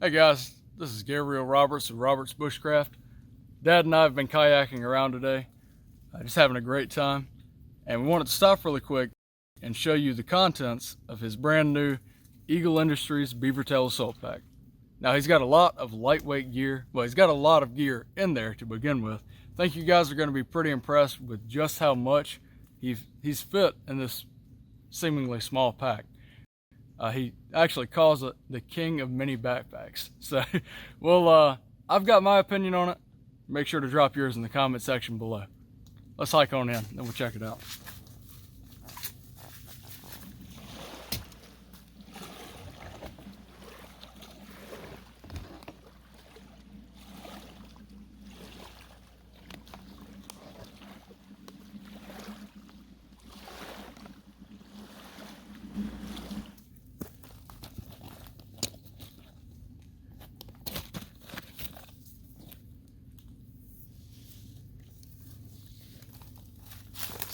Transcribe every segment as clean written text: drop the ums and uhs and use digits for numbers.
Hey guys, this is Gabriel Roberts of Roberts Bushcraft. Dad and I have been kayaking around today, just having a great time, and we wanted to stop really quick and show you the contents of his brand new Eagle Industries BeaverTail assault pack. Now he's got a lot of lightweight gear. Well, he's got a lot of gear in there to begin with. I think you guys are going to be pretty impressed with just how much he's fit in this seemingly small pack. He actually calls it the king of mini backpacks. So, well, I've got my opinion on it. Make sure to drop yours in the comment section below. Let's hike on in, then we'll check it out.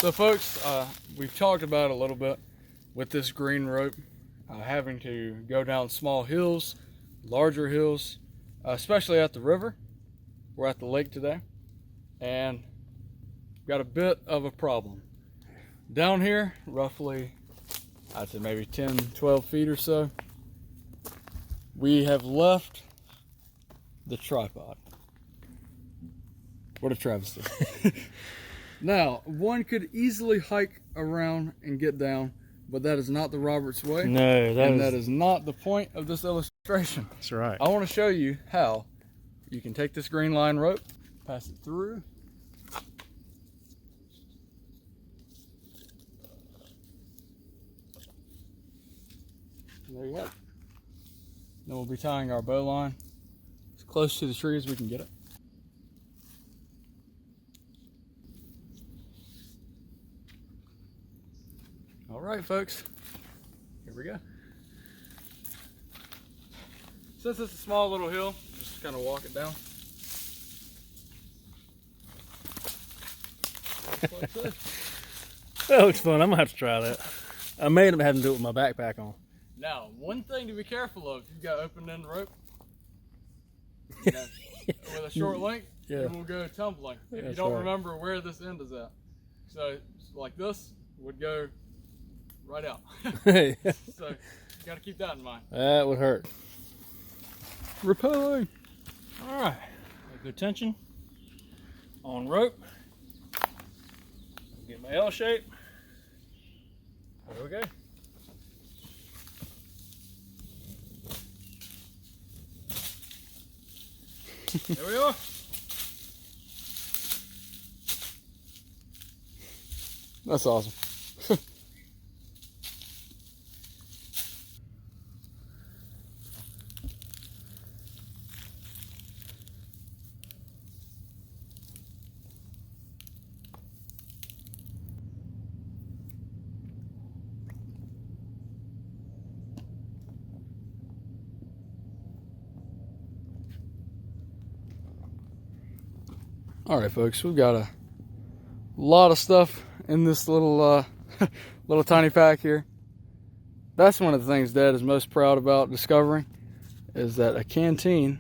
So folks, we've talked about it a little bit with this green rope, having to go down small hills, larger hills, especially at the river. We're at the lake today, and got a bit of a problem. Down here, roughly, I'd say maybe 10, 12 feet or so, we have left the tripod. What a travesty. Now, one could easily hike around and get down, but that is not the Roberts way. No, that is not the point of this illustration. That's right. I want to show you how you can take this green line rope, pass it through. There you go. Then we'll be tying our bow line as close to the tree as we can get it. All right, folks, here we go. Since it's a small little hill, just kind of walk it down. Like this. That looks fun. I'm gonna have to try that. I made him have to do it with my backpack on. Now, one thing to be careful of, you've got open end rope. You know, with a short length, it will go tumbling if you don't remember where this end is at. So, like this would go right out. So, you got to keep that in mind. That would hurt. Repelling. All right. Good tension on rope. Get my L shape. There we go. There we are. That's awesome. All right, folks, we've got a lot of stuff in this little little tiny pack here. That's one of the things Dad is most proud about discovering, is that a canteen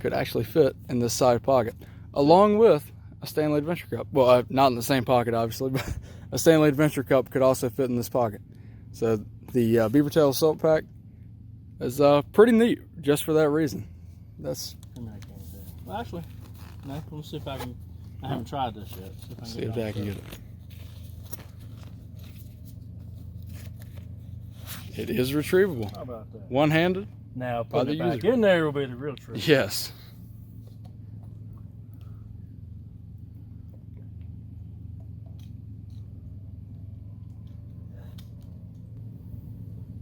could actually fit in this side pocket, along with a Stanley Adventure Cup. Well, not in the same pocket, obviously, but a Stanley Adventure Cup could also fit in this pocket. So the BeaverTail Assault Pack is pretty neat just for that reason. That's... Well, actually, no, let's see if I can. I haven't tried this yet. See if I can get it. It is retrievable. How about that? One-handed. Now putting it back in there will be the real trick. Yes.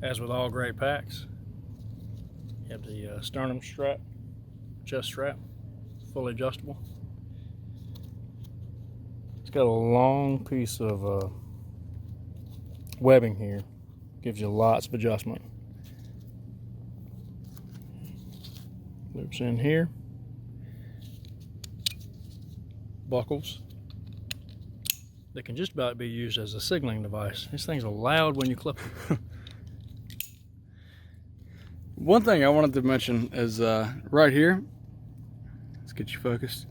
As with all great packs, you have the sternum strap, chest strap, fully adjustable. It's got a long piece of webbing here, gives you lots of adjustment. Loops in here, buckles that can just about be used as a signaling device. These things are loud when you clip them. one thing I wanted to mention is right here. Let's get you focused.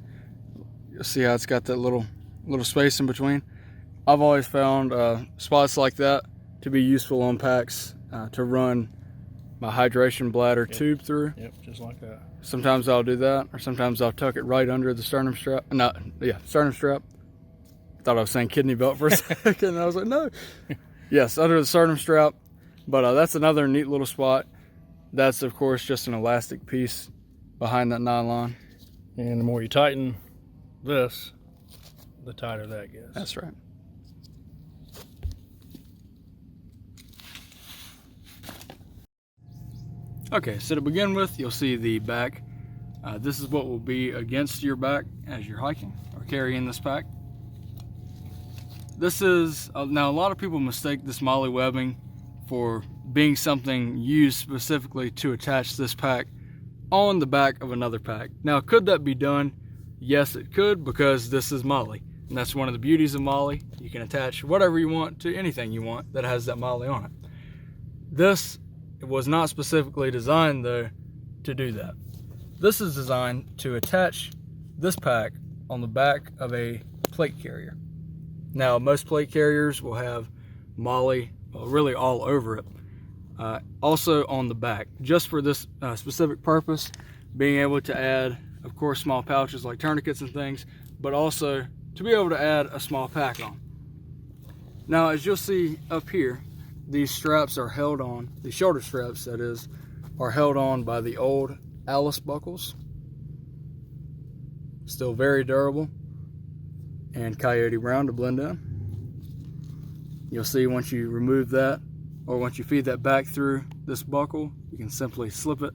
You'll see how it's got that little space in between. I've always found spots like that to be useful on packs to run my hydration bladder tube through. Yep, just like that. Sometimes I'll do that, or sometimes I'll tuck it right under the sternum strap. Sternum strap. Thought I was saying kidney belt for a second, and I was like, no. Yes, under the sternum strap. But that's another neat little spot. That's, of course, just an elastic piece behind that nylon. And the more you tighten this, the tighter that gets. That's right. Okay, so to begin with, you'll see the back. This is what will be against your back as you're hiking or carrying this pack. This is, now a lot of people mistake this Molle webbing for being something used specifically to attach this pack on the back of another pack. Now, could that be done? Yes, it could, because this is Molle. And that's one of the beauties of Molle. You can attach whatever you want to anything you want that has that Molle on it. This was not specifically designed, though, to do that. This is designed to attach this pack on the back of a plate carrier. Now, most plate carriers will have Molle, well, really all over it. Also on the back, just for this specific purpose, being able to add, of course, small pouches like tourniquets and things, but also to be able to add a small pack on. Now, as you'll see up here, these straps are held on, the shoulder straps that is, are held on by the old Alice buckles. Still very durable, and coyote brown to blend in. You'll see once you remove that, or once you feed that back through this buckle, you can simply slip it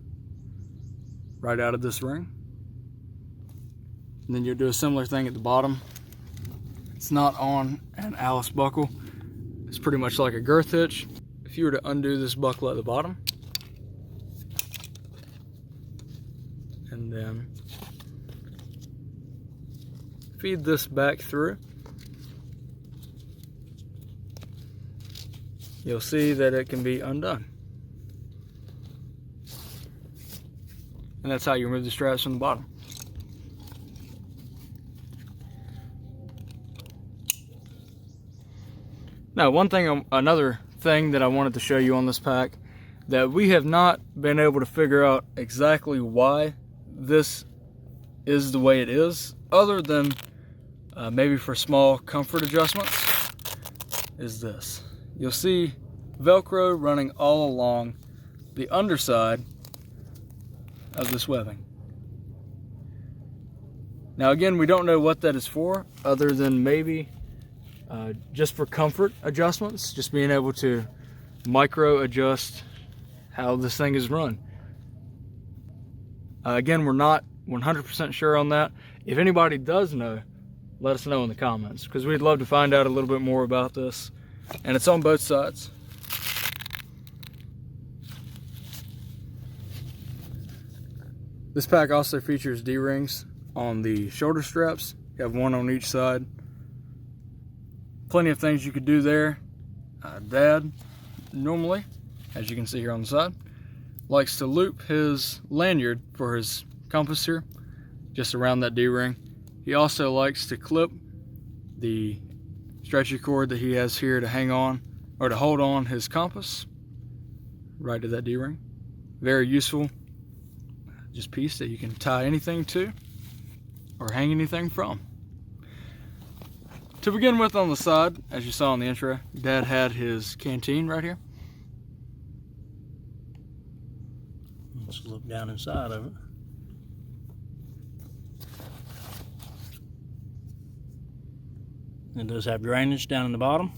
right out of this ring. And then you'll do a similar thing at the bottom. It's not on an Alice buckle. It's pretty much like a girth hitch. If you were to undo this buckle at the bottom, and then feed this back through, you'll see that it can be undone. And that's how you remove the straps from the bottom. Now, another thing that I wanted to show you on this pack that we have not been able to figure out exactly why this is the way it is, other than maybe for small comfort adjustments, is this. You'll see Velcro running all along the underside of this webbing. Now again, we don't know what that is for, other than maybe just for comfort adjustments, just being able to micro adjust how this thing is run. Again, we're not 100% sure on that. If anybody does know, let us know in the comments, because we'd love to find out a little bit more about this. And it's on both sides. This pack also features D-rings on the shoulder straps. You have one on each side. Plenty of things you could do there. Dad, normally, as you can see here on the side, likes to loop his lanyard for his compass here, just around that D-ring. He also likes to clip the stretchy cord that he has here to hang on, or to hold on his compass, right to that D-ring. Very useful, just piece that you can tie anything to, or hang anything from. To begin with, on the side, as you saw in the intro, Dad had his canteen right here. Let's look down inside of it. It does have drainage down in the bottom.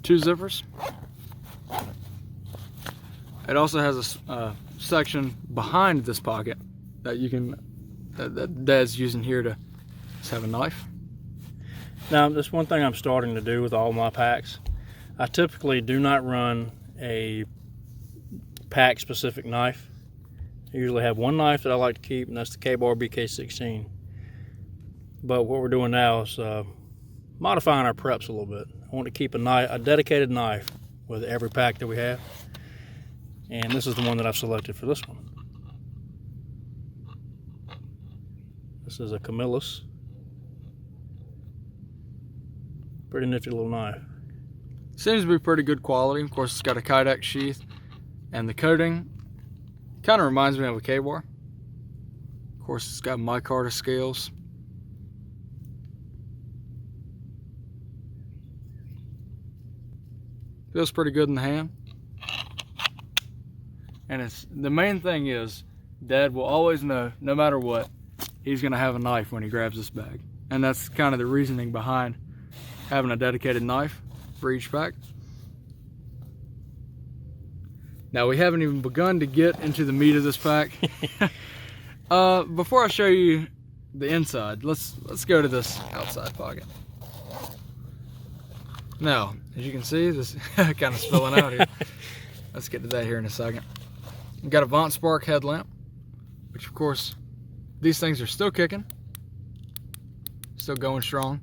2 zippers. It also has a section behind this pocket that you can, that Dad's using here to just have a knife. Now, that's one thing I'm starting to do with all my packs. I typically do not run a pack specific knife. I usually have one knife that I like to keep, and that's the K-Bar BK16. But what we're doing now is modifying our preps a little bit. I want to keep a dedicated knife with every pack that we have. And this is the one that I've selected for this one. This is a Camillus. Pretty nifty little knife. Seems to be pretty good quality. Of course, it's got a Kydex sheath, and the coating kind of reminds me of a K-bar. Of course, it's got micarta scales. Feels pretty good in the hand. And the main thing is, Dad will always know, no matter what, he's gonna have a knife when he grabs this bag. And that's kind of the reasoning behind having a dedicated knife for each pack. Now, we haven't even begun to get into the meat of this pack. Before I show you the inside, let's go to this outside pocket. Now, as you can see, this kind of spilling out here. Let's get to that here in a second. We've got a Vaunt Spark headlamp, which of course, these things are still kicking, still going strong.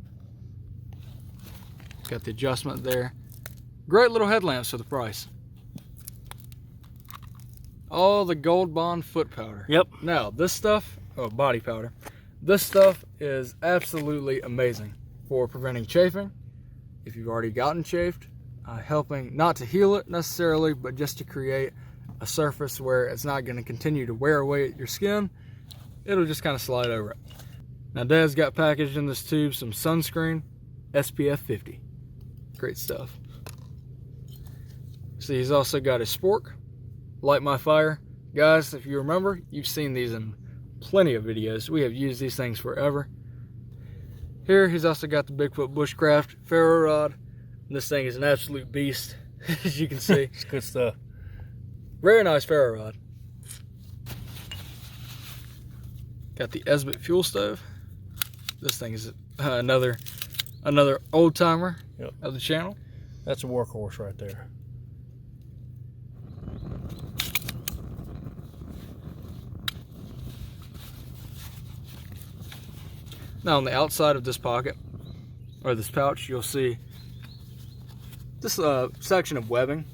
Got the adjustment there. Great little headlamps for the price. All the Gold Bond foot powder. Yep. Now, this stuff, body powder, this stuff is absolutely amazing for preventing chafing. If you've already gotten chafed, helping not to heal it necessarily, but just to create a surface where it's not going to continue to wear away at your skin. It'll just kind of slide over it. Now, Dad's got packaged in this tube some sunscreen, SPF 50. Great stuff. See, he's also got a spork, Light My Fire. Guys, if you remember, you've seen these in plenty of videos. We have used these things forever. Here, he's also got the Bigfoot Bushcraft ferro rod. This thing is an absolute beast, as you can see. It's good stuff. Very nice ferro rod. Got the Esbit fuel stove. This thing is another old timer of the channel. That's a workhorse right there. Now, on the outside of this pocket, or this pouch, you'll see this section of webbing.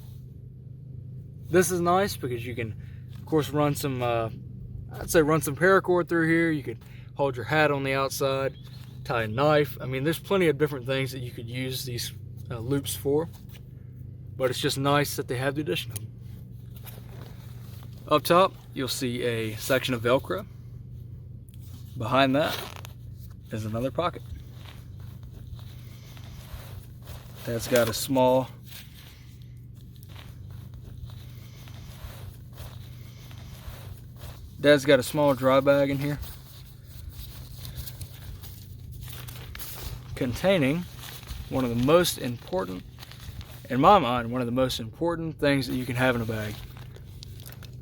This is nice because you can, of course, run some, I'd say run some paracord through here. You could hold your hat on the outside, tie a knife. I mean, there's plenty of different things that you could use these loops for, but it's just nice that they have the addition of them. Up top, you'll see a section of Velcro. Behind that is another pocket. That's got a small dry bag in here containing one of the most important, in my mind, one of the most important things that you can have in a bag: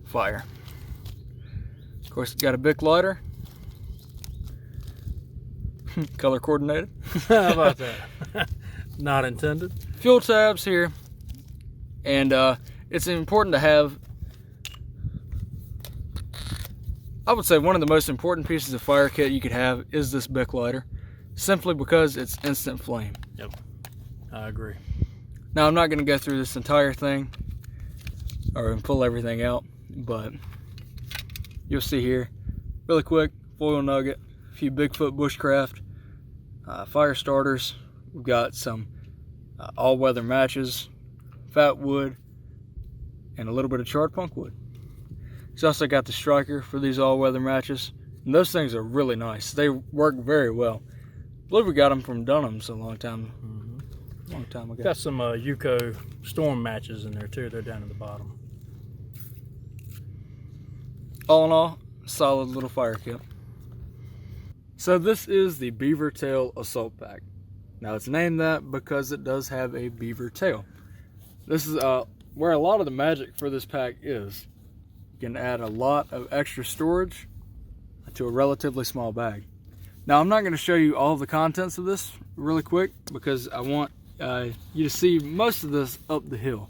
fire. Of course, it's got a Bic lighter. Color coordinated. How about that? Not intended. Fuel tabs here, and it's important to have, I would say one of the most important pieces of fire kit you could have is this Bic lighter, simply because it's instant flame. Yep, I agree. Now, I'm not going to go through this entire thing or pull everything out, but you'll see here really quick: foil nugget, a few Bigfoot Bushcraft fire starters. We've got some all-weather matches, fat wood, and a little bit of charred punk wood. He's also got the striker for these all-weather matches, and those things are really nice. They work very well. I believe we got them from Dunham's a long time ago. Got some Yuko storm matches in there too. They're down at the bottom. All in all, solid little fire kit. So this is the BeaverTail Assault Pack. Now, it's named that because it does have a beaver tail. This is where a lot of the magic for this pack is. You can add a lot of extra storage to a relatively small bag. Now, I'm not going to show you all the contents of this really quick because I want you to see most of this up the hill.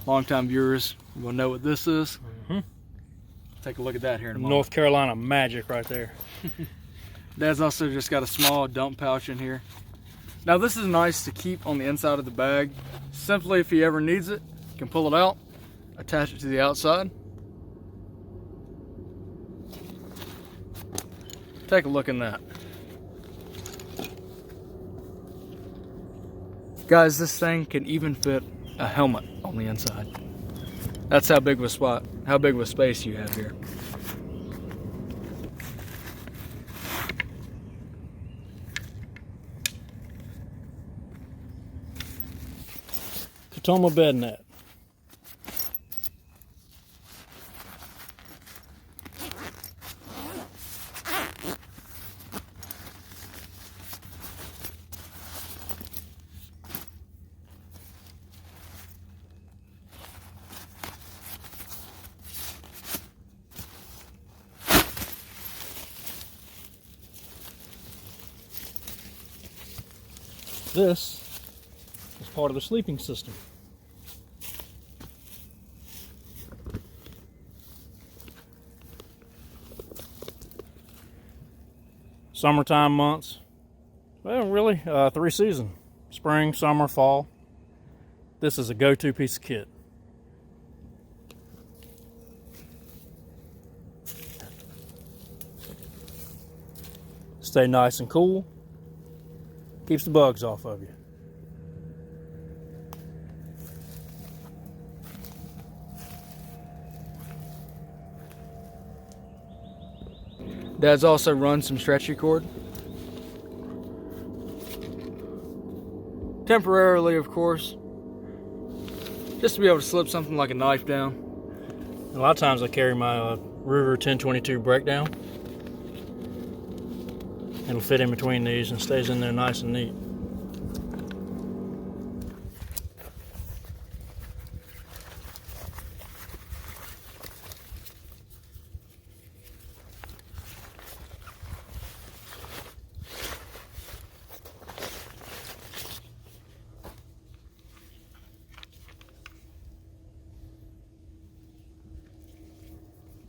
Longtime viewers will know what this is. Take a look at that here in a moment. North Carolina magic right there. Dad's also just got a small dump pouch in here. Now, this is nice to keep on the inside of the bag. Simply, if he ever needs it, you can pull it out, attach it to the outside. Take a look in that. Guys, this thing can even fit a helmet on the inside. That's how big of a spot, how big of a space you have here. Katoma bed net. This is part of the sleeping system. Summertime months, well, really 3 seasons: spring, summer, fall. This is a go-to piece of kit. Stay nice and cool. Keeps the bugs off of you. Dad's also run some stretchy cord. Temporarily, of course. Just to be able to slip something like a knife down. A lot of times I carry my Ruger 1022 breakdown. It'll fit in between these and stays in there nice and neat.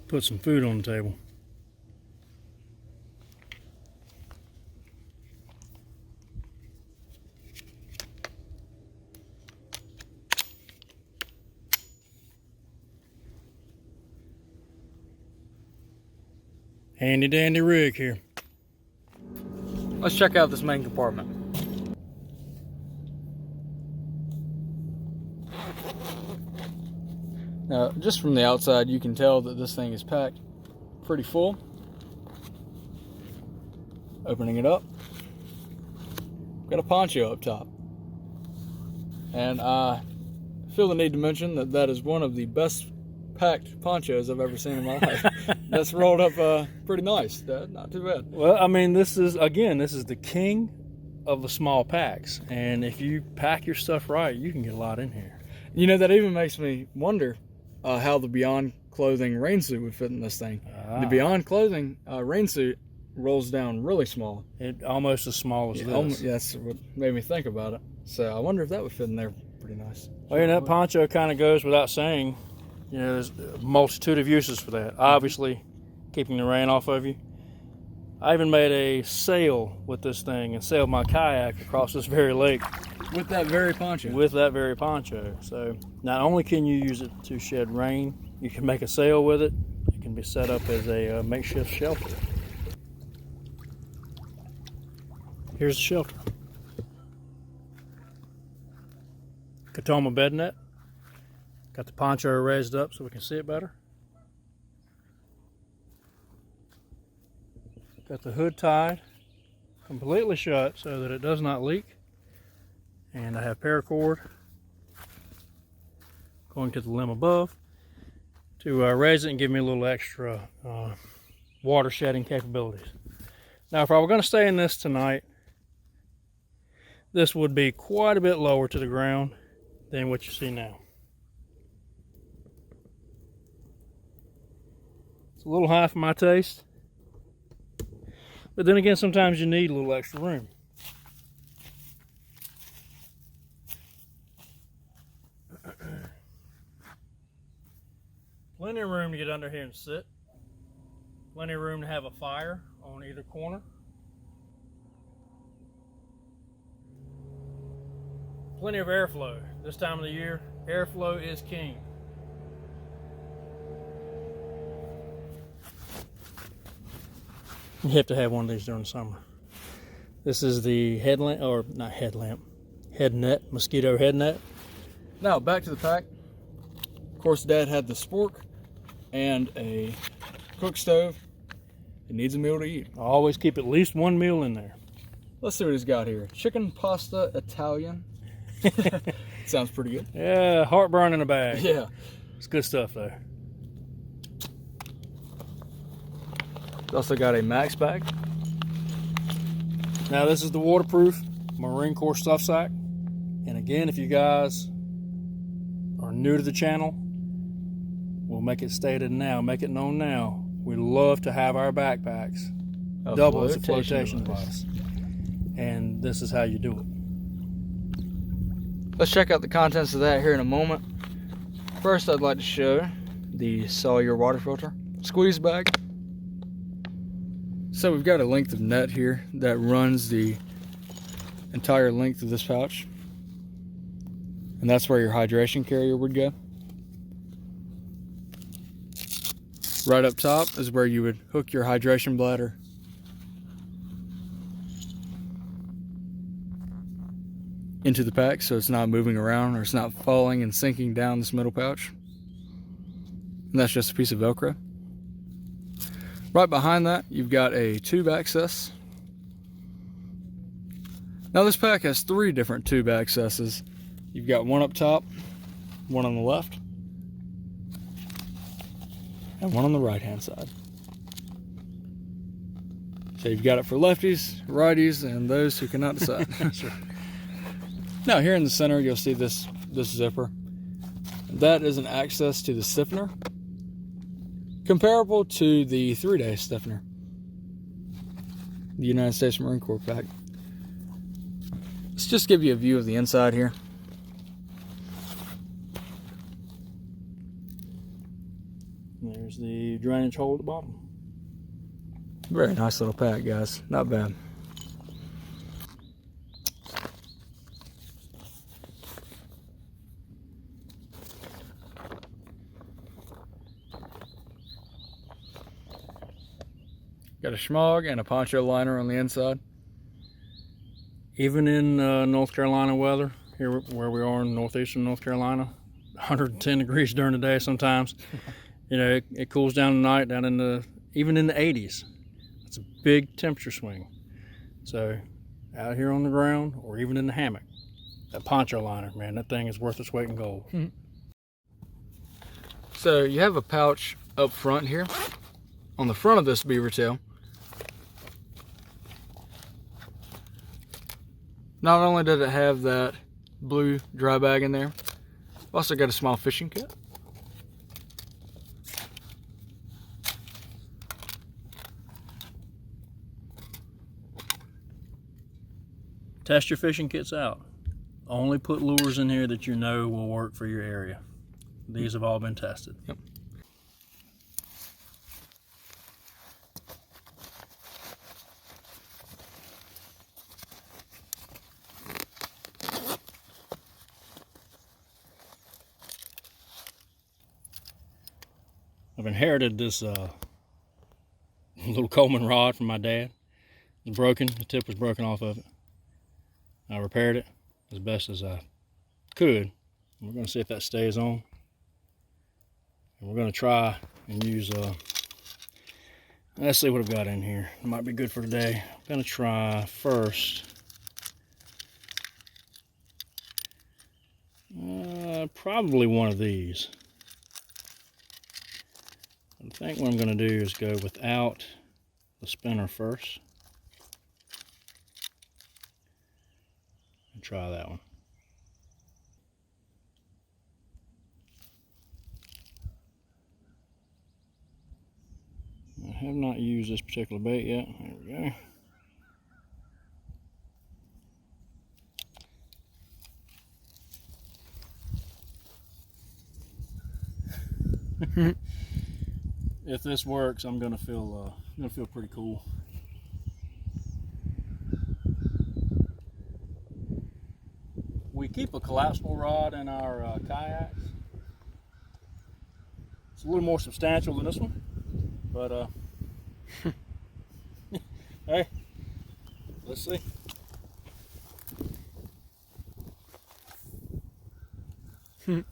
Put some food on the table. Handy dandy rig here. Let's check out this main compartment. Now, just from the outside, you can tell that this thing is packed pretty full. Opening it up, got a poncho up top. And I feel the need to mention that that is one of the best packed ponchos I've ever seen in my life. That's rolled up pretty nice, Dad. Not too bad. Well, I mean, this is the king of the small packs. And if you pack your stuff right, you can get a lot in here. You know, that even makes me wonder how the Beyond Clothing rain suit would fit in this thing. The Beyond Clothing rain suit rolls down really small. It almost as small as this. Yeah, that's what made me think about it. So I wonder if that would fit in there pretty nice. Well, yeah, that poncho kind of goes without saying. You know, there's a multitude of uses for that. Obviously, keeping the rain off of you. I even made a sail with this thing and sailed my kayak across this very lake. With that very poncho? With that very poncho. So not only can you use it to shed rain, you can make a sail with it. It can be set up as a makeshift shelter. Here's the shelter. Katoma bed net. Got the poncho raised up so we can see it better. Got the hood tied completely shut so that it does not leak. And I have paracord going to the limb above to raise it and give me a little extra water shedding capabilities. Now, if I were going to stay in this tonight, this would be quite a bit lower to the ground than what you see now. It's a little high for my taste. But then again, sometimes you need a little extra room. Plenty of room to get under here and sit. Plenty of room to have a fire on either corner. Plenty of airflow. This time of the year, airflow is king. You have to have one of these during the summer. This is the headlamp, or not headlamp, head net, mosquito head net. Now back to the pack. Of course, Dad had the spork and a cook stove. It needs a meal to eat. I always keep at least one meal in there. Let's see what he's got here. Chicken pasta Italian. Sounds pretty good. Yeah, heartburn in a bag. Yeah. It's good stuff though. Also got a Max bag. Now this is the waterproof Marine Corps stuff sack. And again, if you guys are new to the channel, we'll make it stated now, make it known now. We love to have our backpacks double as a flotation device. And this is how you do it. Let's check out the contents of that here in a moment. First, I'd like to show the Sawyer water filter squeeze bag. So we've got a length of net here that runs the entire length of this pouch. And that's where your hydration carrier would go. Right up top is where you would hook your hydration bladder into the pack so it's not moving around or it's not falling and sinking down this middle pouch. And that's just a piece of Velcro. Right behind that, you've got a tube access. Now this pack has 3 different tube accesses. You've got one up top, one on the left, and one on the right hand side. So you've got it for lefties, righties, and those who cannot decide. Sure. Now here in the center, you'll see this zipper. That is an access to the stiffener, comparable to the 3-day stiffener, the United States Marine Corps pack. Let's just give you a view of the inside here. There's the drainage hole at the bottom. Very nice little pack, guys. Not bad. Got a schmog and a poncho liner on the inside. Even in North Carolina weather, here where we are in northeastern North Carolina, 110 degrees during the day sometimes. You know, it cools down at night down in the, even in the 80s. It's a big temperature swing. So out here on the ground or even in the hammock, that poncho liner, man, that thing is worth its weight in gold. Mm-hmm. So you have a pouch up front here on the front of this BeaverTail. Not only did it have that blue dry bag in there, also got a small fishing kit. Test your fishing kits out. Only put lures in here that you know will work for your area. These have all been tested. Yep. I've inherited this little Coleman rod from my dad. It was broken, the tip was broken off of it. I repaired it as best as I could. We're going to see if that stays on. And we're going to try and use, let's see what I've got in here. It might be good for today. I'm going to try first. Probably one of these. I think what I'm going to do is go without the spinner first. And try that one. I have not used this particular bait yet. There we go. If this works, I'm gonna feel pretty cool. We keep a collapsible rod in our kayaks. It's a little more substantial than this one, but Hey, let's see. Okay.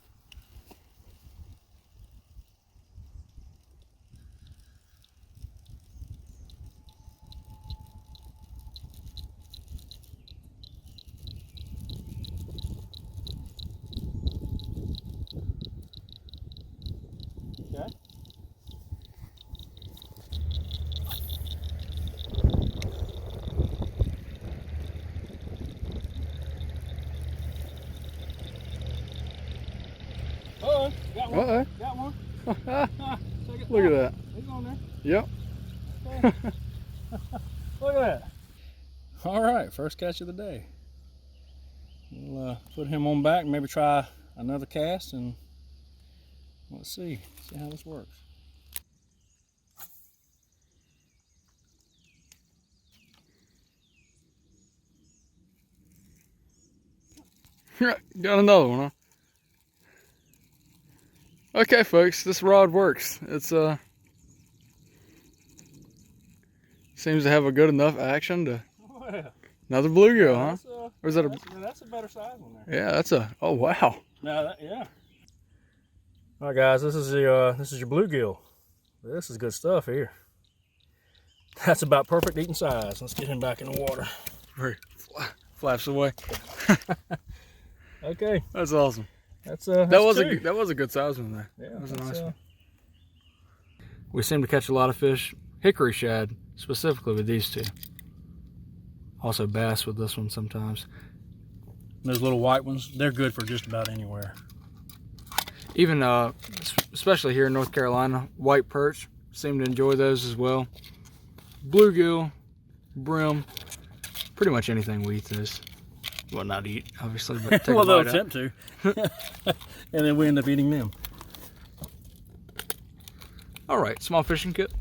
Uh-oh, got one. Uh-oh. Got one. Look at that. He's on there. Yep. Okay. Look at that. All right, first catch of the day. We'll put him on back, maybe try another cast, and let's see how this works. Got another one, huh? Okay, folks, this rod works. It's seems to have a good enough action to another bluegill, huh? Or is that that's a better size one there. Yeah, that's a. Oh wow. No, yeah. All right, guys, this is your bluegill. This is good stuff here. That's about perfect eating size. Let's get him back in the water. Flaps away. Okay, That's awesome. that's That was a good size one there. Yeah, that was a nice one. uh, We seem to catch a lot of fish, hickory shad specifically with these two. Also bass with this one sometimes. Those little white ones, they're good for just about anywhere. Even especially here in North Carolina, white perch seem to enjoy those as well. Bluegill, brim, pretty much anything we eat those. Well, not eat, obviously, but take Well, a they'll bite attempt to. And then we end up eating them. All right, small fishing kit.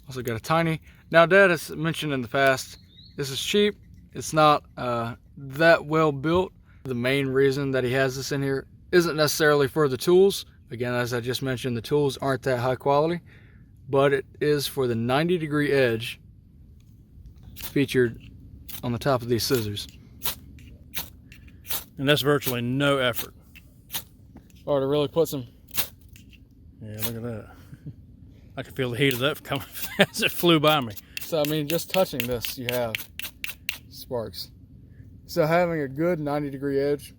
Also got a tiny. Now, Dad has mentioned in the past, this is cheap. It's not that well built. The main reason that he has this in here isn't necessarily for the tools. Again, as I just mentioned, the tools aren't that high quality, but it is for the 90-degree edge featured on the top of these scissors. And that's virtually no effort. Oh, to really put some. Yeah, look at that. I can feel the heat of that coming as it flew by me. So, I mean, just touching this, you have sparks. So having a good 90-degree edge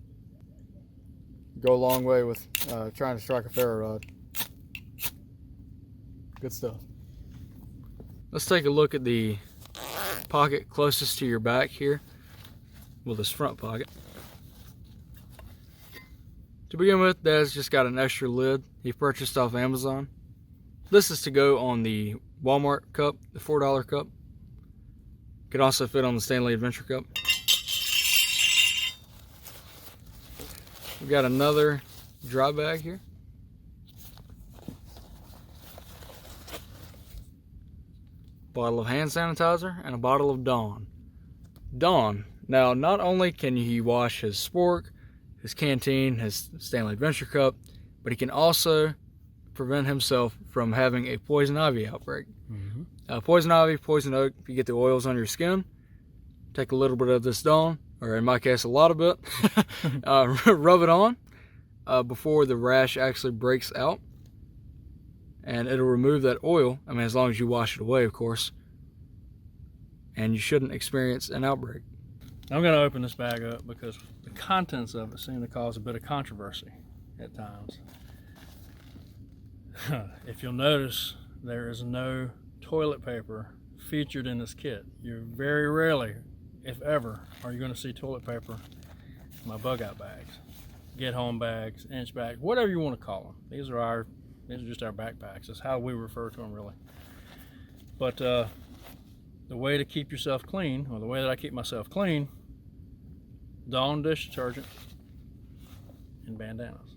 go a long way with trying to strike a ferro rod. Good stuff. Let's take a look at the pocket closest to your back here. Well, this front pocket. To begin with, Dad's just got an extra lid he purchased off Amazon. This is to go on the Walmart cup, the $4 cup. Could also fit on the Stanley Adventure cup. We've got another dry bag here. Bottle of hand sanitizer and a bottle of Dawn. Dawn. Now, not only can he wash his spork, his canteen, his Stanley Adventure cup, but he can also prevent himself from having a poison ivy outbreak. Poison ivy, poison oak, if you get the oils on your skin, take a little bit of this Dawn, or in my case a lot of it, rub it on before the rash actually breaks out, and it'll remove that oil. I mean, as long as you wash it away, of course, and you shouldn't experience an outbreak. I'm going to open this bag up because the contents of it seem to cause a bit of controversy at times. If you'll notice, there is no toilet paper featured in this kit. You very rarely, if ever, are you going to see toilet paper in my bug out bags, get home bags, inch bags, whatever you want to call them. These are just our backpacks. That's how we refer to them, really. But the way to keep yourself clean, or the way that I keep myself clean, Dawn dish detergent and bandanas.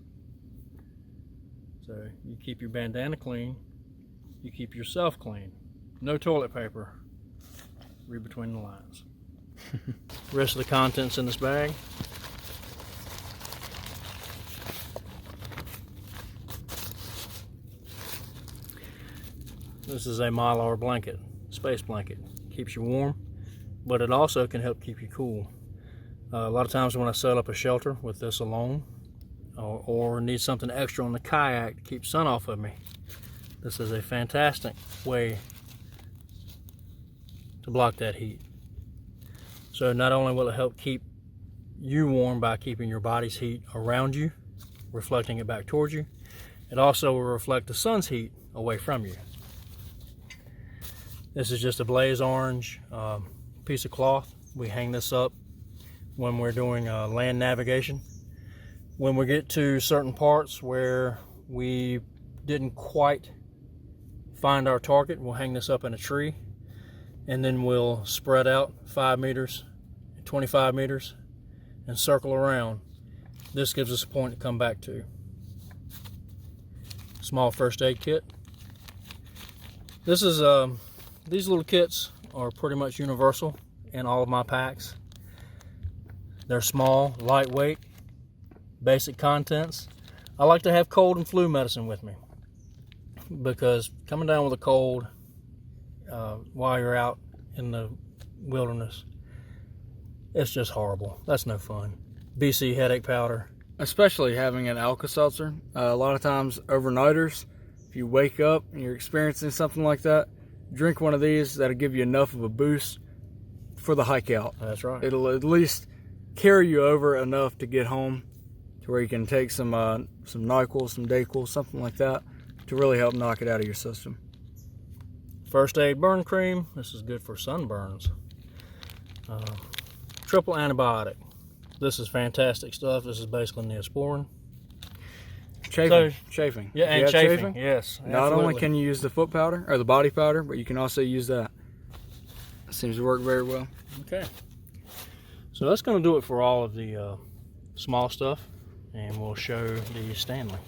So you keep your bandana clean, you keep yourself clean. No toilet paper. Read between the lines. Rest of the contents in this bag. This is a Mylar blanket, space blanket. Keeps you warm, but it also can help keep you cool. A lot of times when I set up a shelter with this alone, or need something extra on the kayak to keep sun off of me, this is a fantastic way to block that heat. So not only will it help keep you warm by keeping your body's heat around you, reflecting it back towards you, it also will reflect the sun's heat away from you. This is just a blaze orange piece of cloth. We hang this up when we're doing land navigation. When we get to certain parts where we didn't quite find our target, we'll hang this up in a tree, and then we'll spread out 5 meters, 25 meters, and circle around. This gives us a point to come back to. Small first aid kit. This is these little kits are pretty much universal in all of my packs. They're small, lightweight, basic contents. I like to have cold and flu medicine with me, because coming down with a cold while you're out in the wilderness, it's just horrible. That's no fun. BC headache powder. Especially having an Alka-Seltzer. A lot of times, overnighters, if you wake up and you're experiencing something like that, drink one of these. That'll give you enough of a boost for the hike out. That's right. It'll at least carry you over enough to get home, to where you can take some NyQuil, some Dayquil, something like that, to really help knock it out of your system. First aid burn cream. This is good for sunburns. Triple antibiotic. This is fantastic stuff. This is basically Neosporin. Chafing. Yeah, and chafing. Yes. Not absolutely. only can you use the foot powder or the body powder, but you can also use that. It seems to work very well. Okay. So that's going to do it for all of the small stuff, and we'll show the Stanley.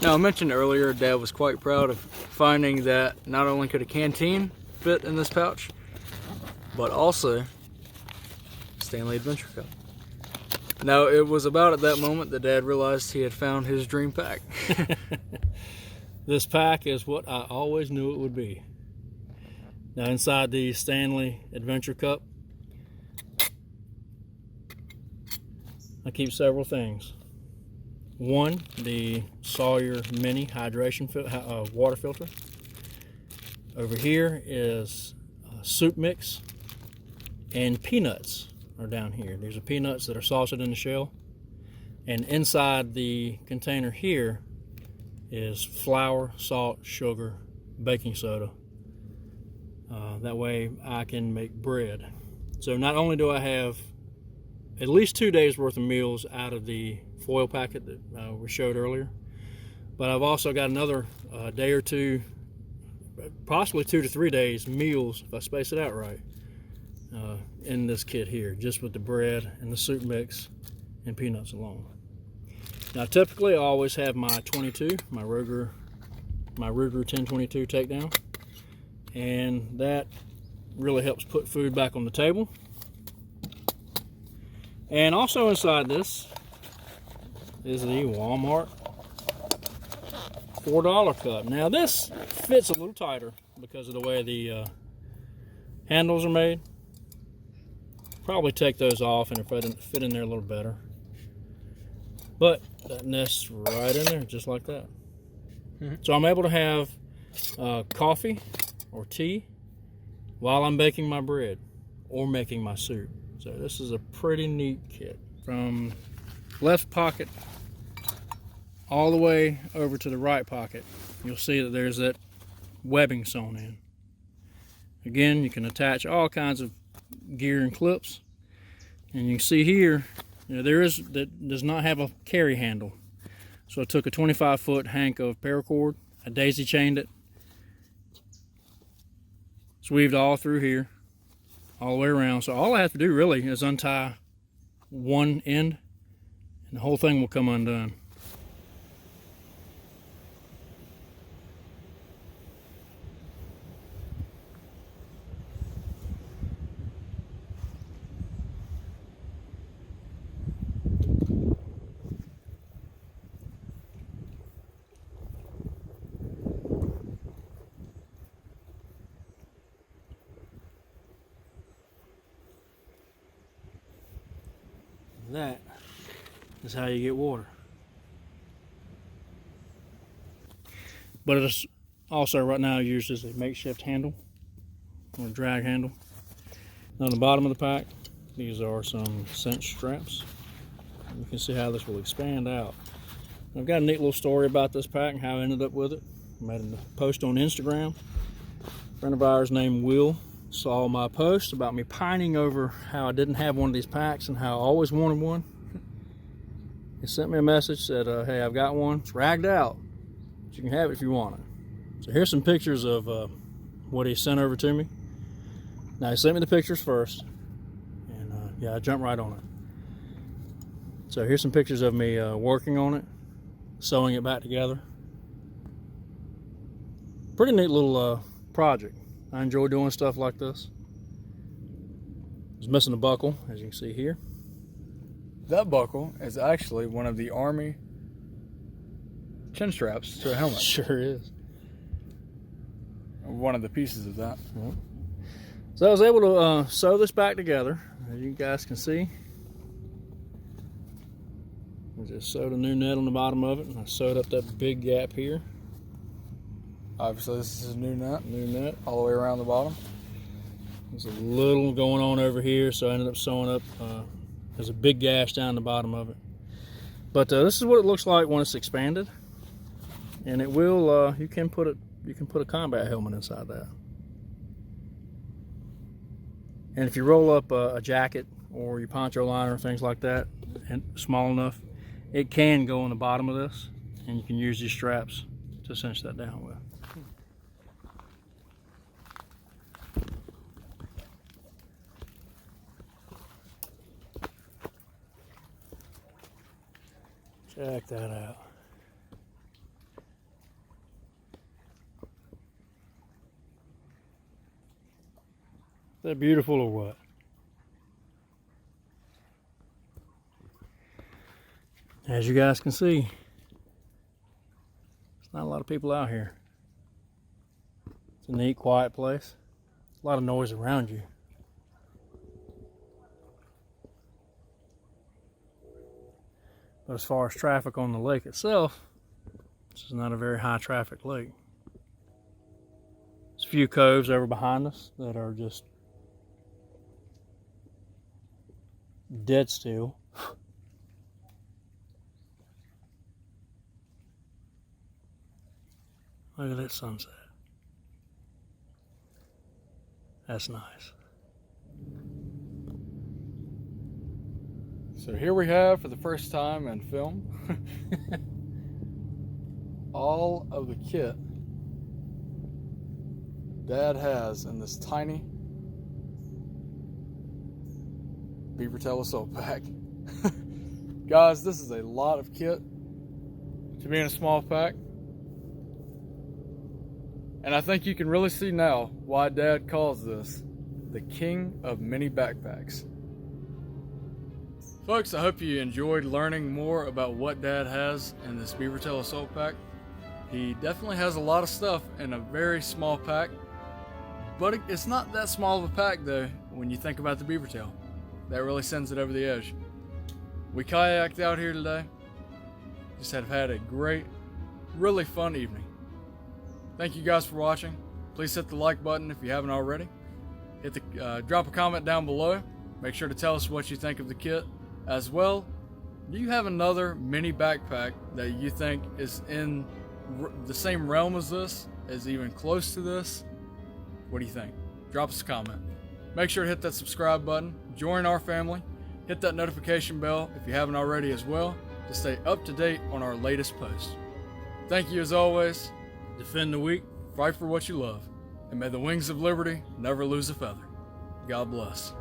Now, I mentioned earlier, Dad was quite proud of finding that not only could a canteen fit in this pouch, but also Stanley Adventure Cup. Now, it was about at that moment that Dad realized he had found his dream pack. This pack is what I always knew it would be. Now, inside the Stanley Adventure Cup, I keep several things. One, the Sawyer Mini hydration water filter. Over here is soup mix, and peanuts are down here. These are peanuts that are salted in the shell. And inside the container here is flour, salt, sugar, baking soda. That way I can make bread. So not only do I have at least 2 days worth of meals out of the foil packet that we showed earlier, but I've also got another day or two, possibly 2 to 3 days meals, if I space it out right, in this kit here, just with the bread and the soup mix and peanuts alone. Now, typically I always have my 22, my Ruger 1022 takedown, and that really helps put food back on the table. And also inside this is the Walmart $4 cup. Now, this fits a little tighter because of the way the handles are made. Probably take those off and fit in there a little better. But that nests right in there, just like that. So I'm able to have coffee or tea while I'm baking my bread or making my soup. So this is a pretty neat kit. From left pocket all the way over to the right pocket, you'll see that there's that webbing sewn in. Again, you can attach all kinds of gear and clips, and you can see here, that does not have a carry handle. So I took a 25-foot hank of paracord, I daisy chained it, it's weaved all through here, all the way around. So all I have to do really is untie one end, and the whole thing will come undone. that is how you get water. But it's also right now used as a makeshift handle, or a drag handle. On the bottom of the pack, these are some cinch straps. You can see how this will expand out. I've got a neat little story about this pack and how I ended up with it. I made a post on Instagram. A friend of ours named Will saw my post about me pining over how I didn't have one of these packs and how I always wanted one. He sent me a message, said, hey, I've got one. It's ragged out, but you can have it if you want it. So here's some pictures of what he sent over to me. Now, he sent me the pictures first, and yeah, I jumped right on it. So here's some pictures of me working on it, sewing it back together. Pretty neat little project. I enjoy doing stuff like this. I was missing a buckle, as you can see here. That buckle is actually one of the Army chin straps to a helmet. Sure is. One of the pieces of that. Yeah. So I was able to sew this back together, as you guys can see. I just sewed a new net on the bottom of it, and I sewed up that big gap here. Obviously, this is a new net. New net. All the way around the bottom. There's a little going on over here, so I ended up sewing up. There's a big gash down the bottom of it. But this is what it looks like when it's expanded, and it will. You can put a combat helmet inside that. And if you roll up a jacket or your poncho liner or things like that, and small enough, it can go on the bottom of this, and you can use these straps to cinch that down with. Check that out. Is that beautiful or what? As you guys can see, there's not a lot of people out here. It's a neat, quiet place. A lot of noise around you. But as far as traffic on the lake itself, this is not a very high traffic lake. There's a few coves over behind us that are just dead still. Look at that sunset. That's nice. So here we have, for the first time in film, all of the kit Dad has in this tiny BeaverTail assault pack. Guys, this is a lot of kit to be in a small pack. And I think you can really see now why Dad calls this the king of mini backpacks. Folks, I hope you enjoyed learning more about what Dad has in this BeaverTail assault pack. He definitely has a lot of stuff in a very small pack, but it's not that small of a pack though when you think about the BeaverTail. That really sends it over the edge. We kayaked out here today. Just have had a great, really fun evening. Thank you guys for watching. Please hit the like button if you haven't already. Drop a comment down below. Make sure to tell us what you think of the kit. As well, do you have another mini backpack that you think is in the same realm as this, is even close to this? What do you think? Drop us a comment. Make sure to hit that subscribe button, join our family, hit that notification bell if you haven't already as well, to stay up to date on our latest posts. Thank you as always. Defend the weak, fight for what you love, and may the wings of liberty never lose a feather. God bless.